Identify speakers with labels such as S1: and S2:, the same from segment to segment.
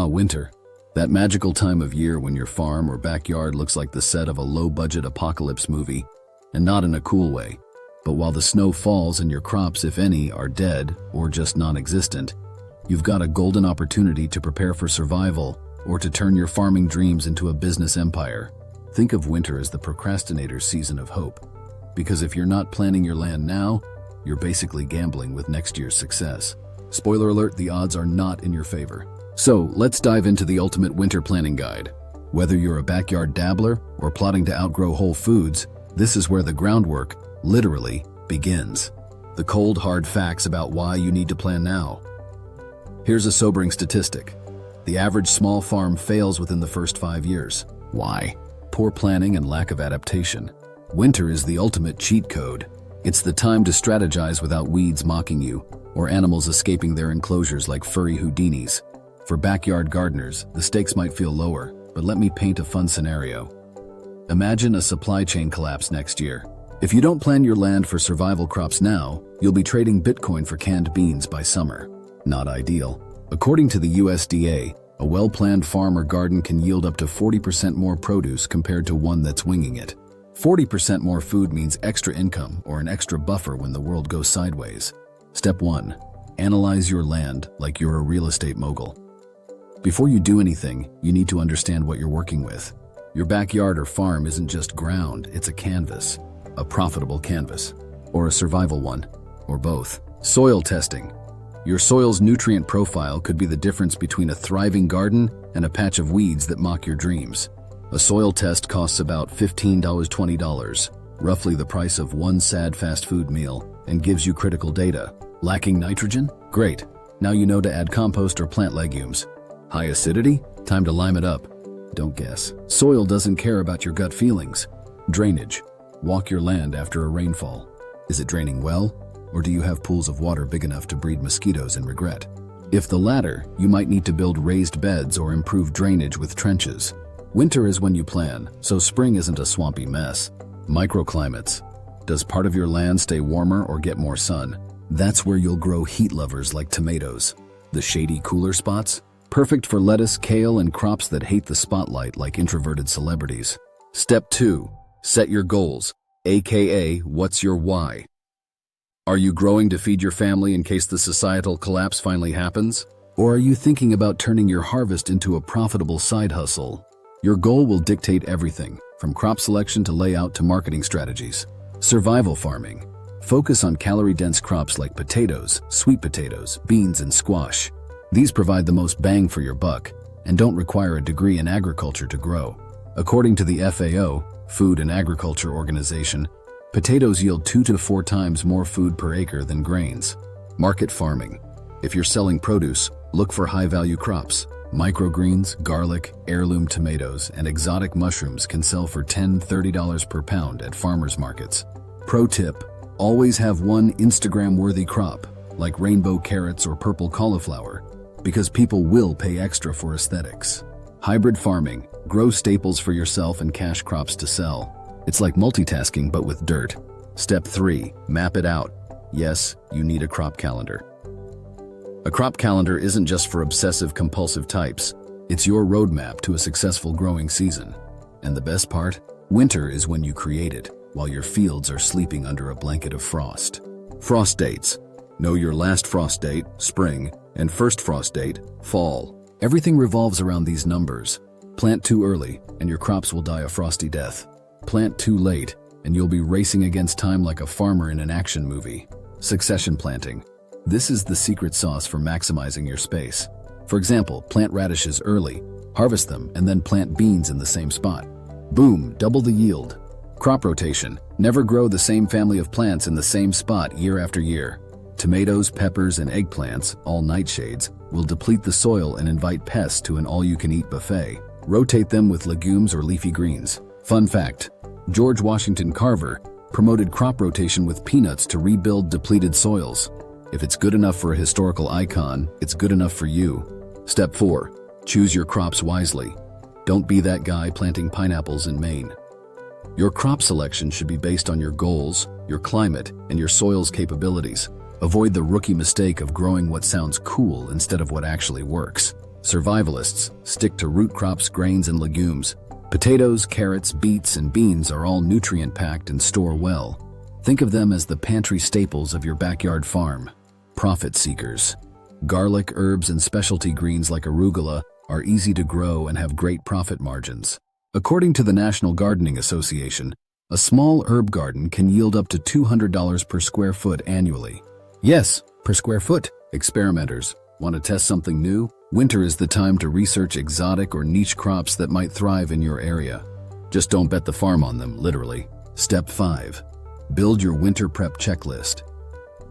S1: Winter. That magical time of year when your farm or backyard looks like the set of a low-budget apocalypse movie, and not in a cool way. But while the snow falls and your crops, if any, are dead or just non-existent, you've got a golden opportunity to prepare for survival or to turn your farming dreams into a business empire. Think of winter as the procrastinator's season of hope. Because if you're not planning your land now, you're basically gambling with next year's success. Spoiler alert, the odds are not in your favor. So, let's dive into the ultimate winter planning guide. Whether you're a backyard dabbler or plotting to outgrow Whole Foods, this is where the groundwork, literally, begins. The cold, hard facts about why you need to plan now. Here's a sobering statistic. The average small farm fails within the first 5 years. Why? Poor planning and lack of adaptation. Winter is the ultimate cheat code. It's the time to strategize without weeds mocking you or animals escaping their enclosures like furry Houdinis. For backyard gardeners, the stakes might feel lower, but let me paint a fun scenario. Imagine a supply chain collapse next year. If you don't plan your land for survival crops now, you'll be trading Bitcoin for canned beans by summer. Not ideal. According to the USDA, a well-planned farm or garden can yield up to 40% more produce compared to one that's winging it. 40% more food means extra income or an extra buffer when the world goes sideways. Step 1. Analyze your land like you're a real estate mogul. Before you do anything, you need to understand what you're working with. Your backyard or farm isn't just ground, it's a canvas. A profitable canvas. Or a survival one. Or both. Soil testing. Your soil's nutrient profile could be the difference between a thriving garden and a patch of weeds that mock your dreams. A soil test costs about $15–20, roughly the price of one sad fast food meal, and gives you critical data. Lacking nitrogen? Great. Now you know to add compost or plant legumes. High acidity? Time to lime it up. Don't guess. Soil doesn't care about your gut feelings. Drainage. Walk your land after a rainfall. Is it draining well? Or do you have pools of water big enough to breed mosquitoes and regret? If the latter, you might need to build raised beds or improve drainage with trenches. Winter is when you plan, so spring isn't a swampy mess. Microclimates. Does part of your land stay warmer or get more sun? That's where you'll grow heat lovers like tomatoes. The shady, cooler spots? Perfect for lettuce, kale, and crops that hate the spotlight like introverted celebrities. Step 2. Set your goals, aka what's your why? Are you growing to feed your family in case the societal collapse finally happens? Or are you thinking about turning your harvest into a profitable side hustle? Your goal will dictate everything, from crop selection to layout to marketing strategies. Survival farming. Focus on calorie-dense crops like potatoes, sweet potatoes, beans, and squash. These provide the most bang for your buck and don't require a degree in agriculture to grow. According to the FAO, Food and Agriculture Organization, potatoes yield 2 to 4 times more food per acre than grains. Market farming. If you're selling produce, look for high-value crops. Microgreens, garlic, heirloom tomatoes, and exotic mushrooms can sell for $10–30 per pound at farmers markets. Pro tip, always have one Instagram-worthy crop, like rainbow carrots or purple cauliflower, because people will pay extra for aesthetics. Hybrid farming. Grow staples for yourself and cash crops to sell. It's like multitasking but with dirt. Step 3. Map it out. Yes, you need a crop calendar. A crop calendar isn't just for obsessive-compulsive types. It's your roadmap to a successful growing season. And the best part? Winter is when you create it, while your fields are sleeping under a blanket of frost. Frost dates. Know your last frost date, spring, and first frost date, fall. Everything revolves around these numbers. Plant too early, and your crops will die a frosty death. Plant too late, and you'll be racing against time like a farmer in an action movie. Succession planting. This is the secret sauce for maximizing your space. For example, plant radishes early, harvest them, and then plant beans in the same spot. Boom, double the yield. Crop rotation. Never grow the same family of plants in the same spot year after year. Tomatoes, peppers, and eggplants, all nightshades, will deplete the soil and invite pests to an all-you-can-eat buffet. Rotate them with legumes or leafy greens. Fun fact, George Washington Carver promoted crop rotation with peanuts to rebuild depleted soils. If it's good enough for a historical icon, it's good enough for you. Step 4. Choose your crops wisely. Don't be that guy planting pineapples in Maine. Your crop selection should be based on your goals, your climate, and your soil's capabilities. Avoid the rookie mistake of growing what sounds cool instead of what actually works. Survivalists stick to root crops, grains, and legumes. Potatoes, carrots, beets, and beans are all nutrient-packed and store well. Think of them as the pantry staples of your backyard farm. Profit seekers. Garlic, herbs, and specialty greens like arugula are easy to grow and have great profit margins. According to the National Gardening Association, a small herb garden can yield up to $200 per square foot annually. Yes, per square foot. Experimenters, want to test something new? Winter is the time to research exotic or niche crops that might thrive in your area. Just don't bet the farm on them, literally. Step 5. Build your winter prep checklist.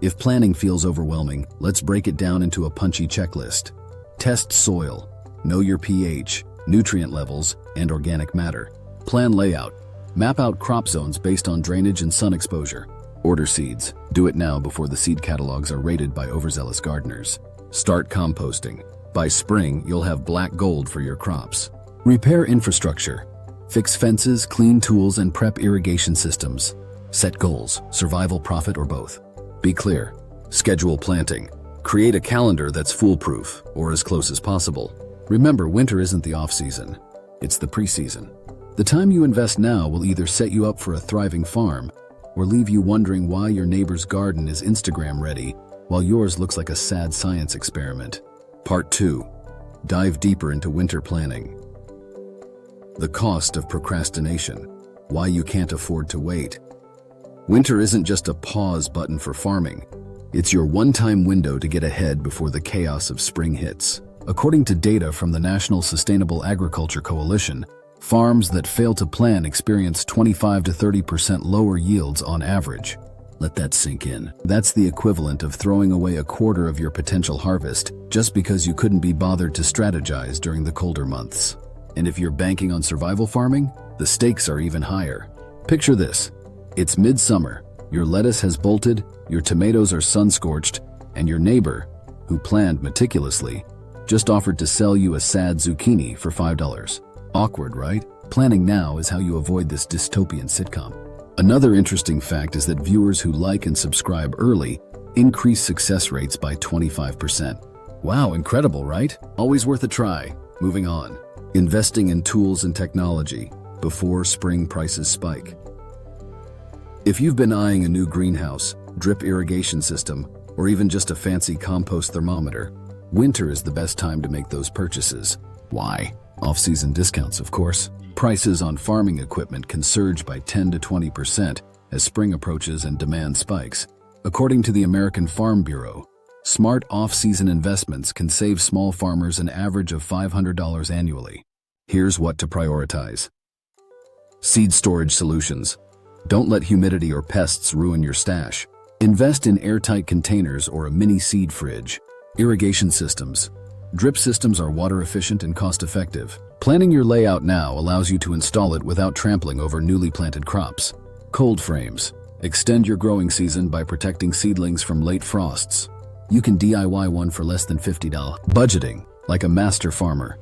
S1: If planning feels overwhelming, let's break it down into a punchy checklist. Test soil. Know your pH, nutrient levels, and organic matter. Plan layout. Map out crop zones based on drainage and sun exposure. Order seeds. Do it now before the seed catalogs are raided by overzealous gardeners. Start composting. By spring, you'll have black gold for your crops. Repair infrastructure. Fix fences, clean tools, and prep irrigation systems. Set goals, survival, profit, or both. Be clear. Schedule planting. Create a calendar that's foolproof, or as close as possible. Remember, winter isn't the off-season. It's the pre-season. The time you invest now will either set you up for a thriving farm or leave you wondering why your neighbor's garden is Instagram ready while yours looks like a sad science experiment. Part 2. Dive deeper into winter planning. The cost of procrastination. Why you can't afford to wait. Winter isn't just a pause button for farming. It's your one-time window to get ahead before the chaos of spring hits. According to data from the National Sustainable Agriculture Coalition, farms that fail to plan experience 25 to 30% lower yields on average. Let that sink in. That's the equivalent of throwing away a quarter of your potential harvest just because you couldn't be bothered to strategize during the colder months. And if you're banking on survival farming, the stakes are even higher. Picture this. It's midsummer, your lettuce has bolted, your tomatoes are sun-scorched, and your neighbor, who planned meticulously, just offered to sell you a sad zucchini for $5. Awkward, right? Planning now is how you avoid this dystopian sitcom. Another interesting fact is that viewers who like and subscribe early increase success rates by 25%. Wow, incredible, right? Always worth a try. Moving on. Investing in tools and technology before spring prices spike. If you've been eyeing a new greenhouse, drip irrigation system, or even just a fancy compost thermometer, winter is the best time to make those purchases. Why? Off-season discounts, of course. Prices on farming equipment can surge by 10 to 20% as spring approaches and demand spikes. According to the American Farm Bureau, smart off-season investments can save small farmers an average of $500 annually. Here's what to prioritize. Seed storage solutions. Don't let humidity or pests ruin your stash. Invest in airtight containers or a mini seed fridge. Irrigation systems. Drip systems are water efficient and cost effective. Planning your layout now allows you to install it without trampling over newly planted crops. Cold frames. Extend your growing season by protecting seedlings from late frosts. You can DIY one for less than $50. Budgeting, like a master farmer.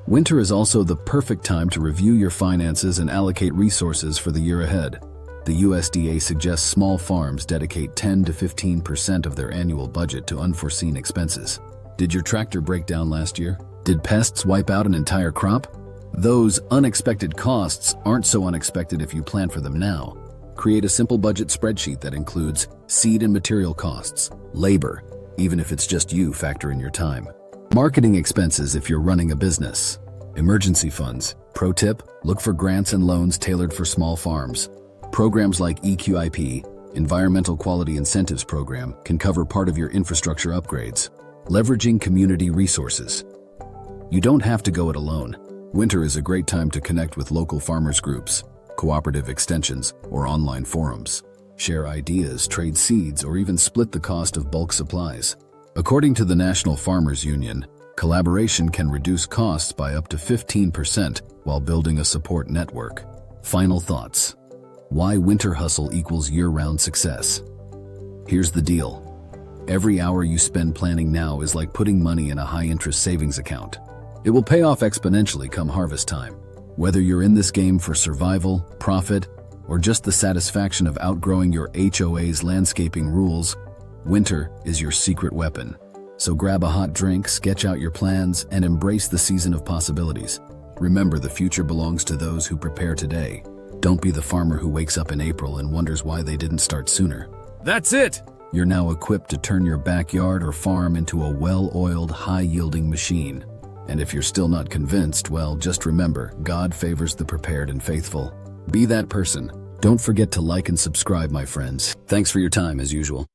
S1: Winter is also the perfect time to review your finances and allocate resources for the year ahead. The USDA suggests small farms dedicate 10 to 15% of their annual budget to unforeseen expenses. Did your tractor break down last year? Did pests wipe out an entire crop? Those unexpected costs aren't so unexpected if you plan for them now. Create a simple budget spreadsheet that includes seed and material costs, labor, even if it's just you, factor in your time. Marketing expenses if you're running a business. Emergency funds. Pro tip, look for grants and loans tailored for small farms. Programs like EQIP, Environmental Quality Incentives Program, can cover part of your infrastructure upgrades. Leveraging community resources. You don't have to go it alone. Winter is a great time to connect with local farmers groups, cooperative extensions, or online forums. Share ideas, trade seeds, or even split the cost of bulk supplies. According to the National Farmers Union, collaboration can reduce costs by up to 15% while building a support network. Final thoughts. Why winter hustle equals year-round success? Here's the deal. Every hour you spend planning now is like putting money in a high-interest savings account. It will pay off exponentially come harvest time. Whether you're in this game for survival, profit, or just the satisfaction of outgrowing your HOA's landscaping rules, winter is your secret weapon. So grab a hot drink, sketch out your plans, and embrace the season of possibilities. Remember, the future belongs to those who prepare today. Don't be the farmer who wakes up in April and wonders why they didn't start sooner.
S2: That's it!
S1: You're now equipped to turn your backyard or farm into a well-oiled, high-yielding machine. And if you're still not convinced, well, just remember, God favors the prepared and faithful. Be that person. Don't forget to like and subscribe, my friends. Thanks for your time, as usual.